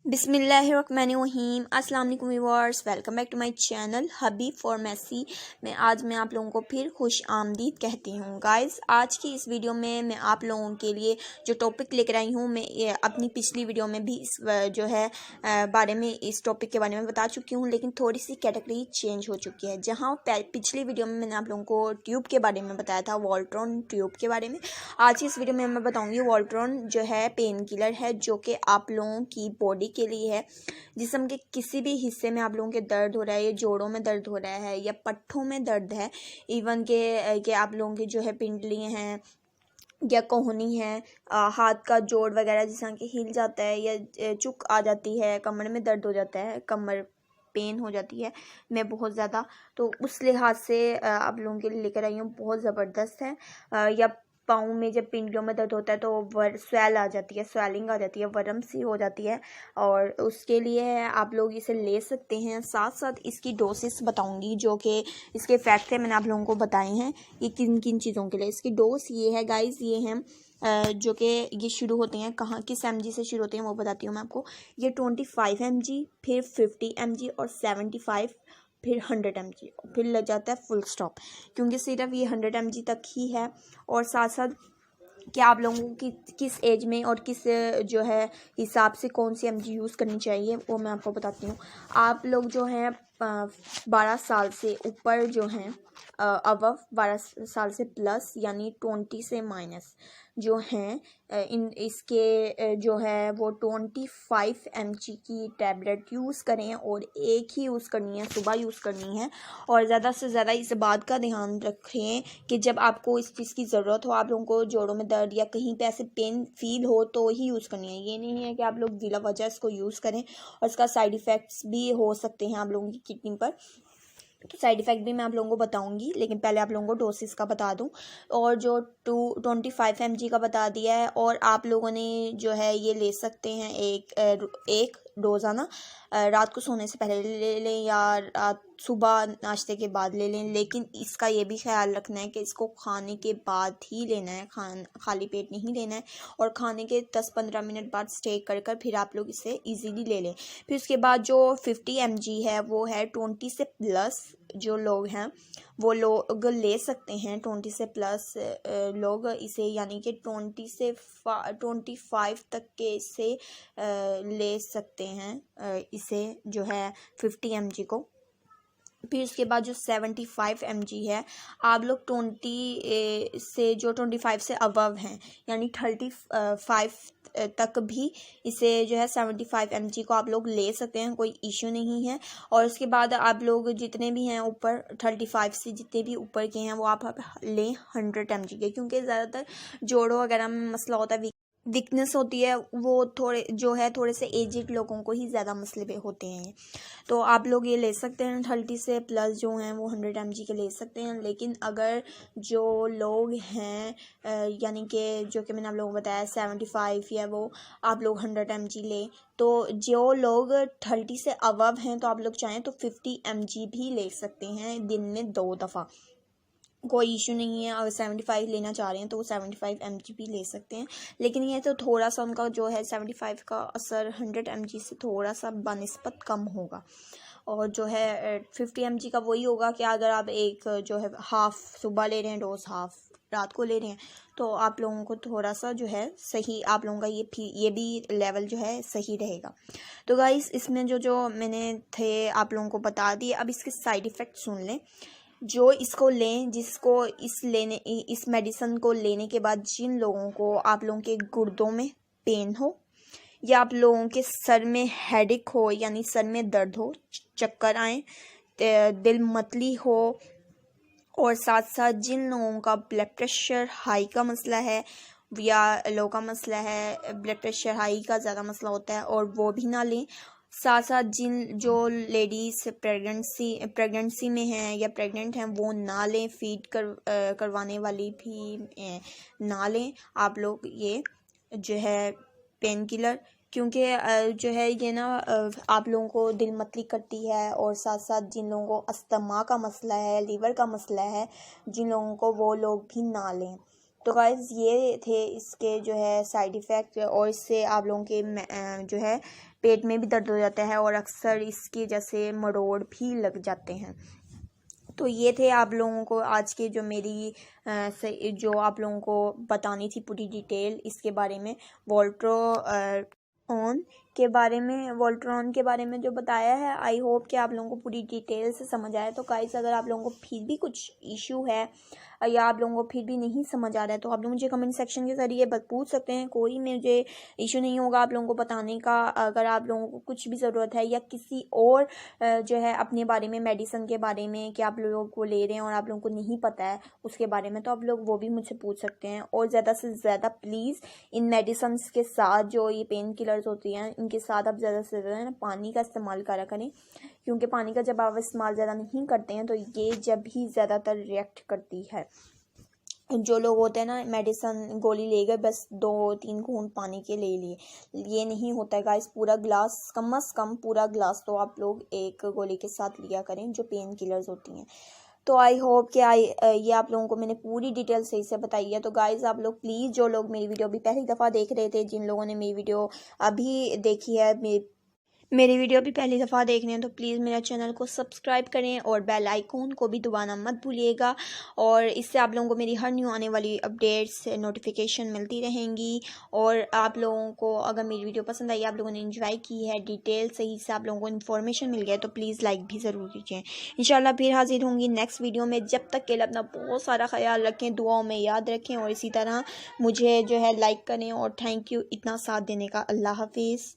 बिस्मिल्लाहिर्रहमानिर्रहीम अस्सलाम वालेकुम viewers, welcome back to my channel Habib pharmacy में। आज मैं आप लोगों को फिर खुश आमदीद कहती हूँ। गाइस, आज की इस वीडियो में मैं आप लोगों के लिए जो टॉपिक लेकर आई हूँ, मैं अपनी पिछली वीडियो में भी इस जो है बारे में इस टॉपिक के बारे में बता चुकी हूँ, लेकिन थोड़ी सी कैटेगरी चेंज हो चुकी है। जहाँ पिछली वीडियो में मैंने आप लोगों को ट्यूब के बारे में बताया था, वॉल्ट्रॉन ट्यूब के बारे में, आज की इस वीडियो में मैं बताऊँगी वॉल्ट्रॉन जो है पेन किलर है, जो कि आप लोगों की बॉडी के लिए है। जिस्म के किसी भी हिस्से में आप लोगों के दर्द हो रहा है, या जोड़ों में दर्द हो रहा है, या पट्ठों में दर्द है, इवन के आप लोगों की जो है पिंडलियाँ हैं या कोहनी है, हाथ का जोड़ वगैरह जिसका कि हिल जाता है या चुक आ जाती है, कमर में दर्द हो जाता है, कमर पेन हो जाती है मैं बहुत ज़्यादा, तो उस लिहाज से आप लोगों के लिए लेकर आई हूँ। बहुत ज़बरदस्त है। या पाँव में जब पिंडलियों में दर्द होता है तो स्वेल आ जाती है, स्वेलिंग आ जाती है, वर्म सी हो जाती है, और उसके लिए आप लोग इसे ले सकते हैं। साथ साथ इसकी डोसेस बताऊंगी, जो कि इसके फैक्ट है मैंने आप लोगों को बताए हैं कि किन किन चीज़ों के लिए। इसकी डोज ये है गाइस, ये हैं जो कि ये शुरू होते हैं कहाँ, किस mg से शुरू होते हैं वो बताती हूँ मैं आपको। ये 25 mg, फिर 50 mg और 75, फिर 100 mg, फिर लग जाता है फुल स्टॉप, क्योंकि सिर्फ ये 100 mg तक ही है। और साथ साथ कि आप लोगों की किस एज में और किस जो है हिसाब से कौन सी mg यूज़ करनी चाहिए वो मैं आपको बताती हूँ। आप लोग जो हैं 12 साल से ऊपर जो हैं, अबव 12 साल से प्लस, यानी 20 से माइनस जो हैं, इन इसके जो है वो 25 mg की टैबलेट यूज़ करें, और एक ही यूज़ करनी है, सुबह यूज़ करनी है। और ज़्यादा से ज़्यादा इस बात का ध्यान रखें कि जब आपको इस चीज़ की ज़रूरत हो, आप लोगों को जोड़ों में दर्द या कहीं पे ऐसे पेन फील हो, तो ही यूज़ करनी है। ये नहीं है कि आप लोग बिला वजह इसको यूज़ करें, और इसका साइड इफ़ेक्ट्स भी हो सकते हैं आप लोगों की किडनी पर, तो साइड इफ़ेक्ट भी मैं आप लोगों को बताऊंगी, लेकिन पहले आप लोगों को डोसेस का बता दूं। और जो 25 mg का बता दिया है, और आप लोगों ने जो है ये ले सकते हैं एक रोज़ाना, रात को सोने से पहले ले लें या सुबह नाश्ते के बाद ले लें, लेकिन इसका ये भी ख्याल रखना है कि इसको खाने के बाद ही लेना है, खाली पेट नहीं लेना है। और खाने के 10-15 मिनट बाद स्टे कर फिर आप लोग इसे इजीली ले लें। फिर उसके बाद जो 50 mg है वो है 20 से प्लस जो लोग हैं वो लोग ले सकते हैं। 20 से प्लस लोग इसे, यानी कि 25 तक के इसे ले सकते हैं, इसे जो है 50 mg को। फिर उसके बाद जो 75 mg है, आप लोग 25 से अबव हैं, यानी 35 तक भी इसे जो है 75 mg को आप लोग ले सकते हैं, कोई इशू नहीं है। और उसके बाद आप लोग जितने भी हैं ऊपर 35 से जितने भी ऊपर के हैं वो आप लें 100 mg के, क्योंकि ज़्यादातर जोड़ों वगैरह में मसला होता है, वीकनेस होती है, वो थोड़े जो है थोड़े से एजिड लोगों को ही ज़्यादा मसले होते हैं। तो आप लोग ये ले सकते हैं, 30 से प्लस जो हैं वो 100 mg के ले सकते हैं। लेकिन अगर जो लोग हैं यानी कि जो कि मैंने आप लोगों को बताया 75 या वो आप लोग 100 mg लें, तो जो लोग 30 से अबव हैं तो आप लोग चाहें तो 50 mg भी ले सकते हैं दिन में 2 दफ़ा, कोई इशू नहीं है। अगर 75 लेना चाह रहे हैं तो वो 75 mg भी ले सकते हैं। लेकिन ये तो थोड़ा सा उनका जो है 75 का असर 100 mg से थोड़ा सा बनिस्बत कम होगा। और जो है 50 mg का वही होगा कि अगर आप एक जो है हाफ़ सुबह ले रहे हैं डोज, हाफ़ रात को ले रहे हैं, तो आप लोगों को थोड़ा सा जो है सही, आप लोगों का ये भी लेवल जो है सही रहेगा। तो गाइस, इसमें जो मैंने थे आप लोगों को बता दिए। अब इसके साइड इफ़ेक्ट सुन लें। जो इसको लें, जिसको इस मेडिसिन को लेने के बाद जिन लोगों को आप लोगों के गुर्दों में पेन हो, या आप लोगों के सर में हेडेक हो, यानी सर में दर्द हो, चक्कर आए, दिल मतली हो, और साथ साथ जिन लोगों का ब्लड प्रेशर हाई का मसला है या लो का मसला है, ब्लड प्रेशर हाई का ज़्यादा मसला होता है और वो भी ना लें। साथ साथ जो लेडीज़ प्रेगनेंसी में हैं या प्रेग्नेंट हैं वो ना लें, फीड करवाने वाली भी ना लें आप लोग ये जो है पेन किलर, क्योंकि जो है ये ना आप लोगों को दिल मतली करती है। और साथ साथ जिन लोगों को अस्थमा का मसला है, लीवर का मसला है, जिन लोगों को, वो लोग भी ना लें। तो गाइज़ ये थे इसके जो है साइड इफ़ेक्ट, और इससे आप लोगों के जो है पेट में भी दर्द हो जाता है और अक्सर इसकी जैसे मरोड़ भी लग जाते हैं। तो ये थे आप लोगों को आज के जो मेरी जो आप लोगों को बतानी थी पूरी डिटेल इसके बारे में, वोल्ट्रॉन के बारे में जो बताया है। आई होप कि आप लोगों को पूरी डिटेल से समझ आया। तो गाइस अगर आप लोगों को फिर भी कुछ इशू है या आप लोगों को फिर भी नहीं समझ आ रहा है तो आप लोग मुझे कमेंट सेक्शन के ज़रिए पूछ सकते हैं। कोई मुझे इशू नहीं होगा आप लोगों को बताने का। अगर आप लोगों को कुछ भी ज़रूरत है या किसी और जो है अपने बारे में, मेडिसिन के बारे में कि आप लोगों को ले रहे हैं और आप लोगों को नहीं पता है उसके बारे में, तो आप लोग वो भी मुझसे पूछ सकते हैं। और ज़्यादा से ज़्यादा प्लीज़ इन मेडिसिन के साथ जो ये पेन किलर्स होती हैं इनके साथ आप ज़्यादा से ज़्यादा ना पानी का इस्तेमाल करा करें, क्योंकि पानी का जब आप इस्तेमाल ज़्यादा नहीं करते हैं तो ये जब ही ज़्यादातर रिएक्ट करती है। जो लोग होते हैं ना मेडिसिन गोली ले गए बस 2-3 घूंट पानी के ले लिए, ये नहीं होता है गाइस। पूरा ग्लास, कम से कम पूरा ग्लास तो आप लोग एक गोली के साथ लिया करें जो पेन किलर्स होती हैं। तो आई होप कि ये आप लोगों को मैंने पूरी डिटेल सही से बताई है। तो गाइज़ आप लोग प्लीज़, जो लोग मेरी वीडियो अभी पहली दफ़ा देख रहे थे, जिन लोगों ने मेरी वीडियो अभी देखी है, मेरी वीडियो भी पहली दफ़ा देख रहे हैं, तो प्लीज़ मेरा चैनल को सब्सक्राइब करें और बेल आइकॉन को भी दबाना मत भूलिएगा। और इससे आप लोगों को मेरी हर न्यू आने वाली अपडेट्स नोटिफिकेशन मिलती रहेंगी। और आप लोगों को अगर मेरी वीडियो पसंद आई, आप लोगों ने एंजॉय की है, डिटेल सही से आप लोगों को इन्फॉर्मेशन मिल गया, तो प्लीज़ लाइक भी ज़रूर कीजिए। इंशाल्लाह फिर हाजिर होंगी नेक्स्ट वीडियो में। जब तक के लिए अपना बहुत सारा ख्याल रखें, दुआओं में याद रखें और इसी तरह मुझे जो है लाइक करें। और थैंक यू इतना साथ देने का। अल्लाह हाफिज़।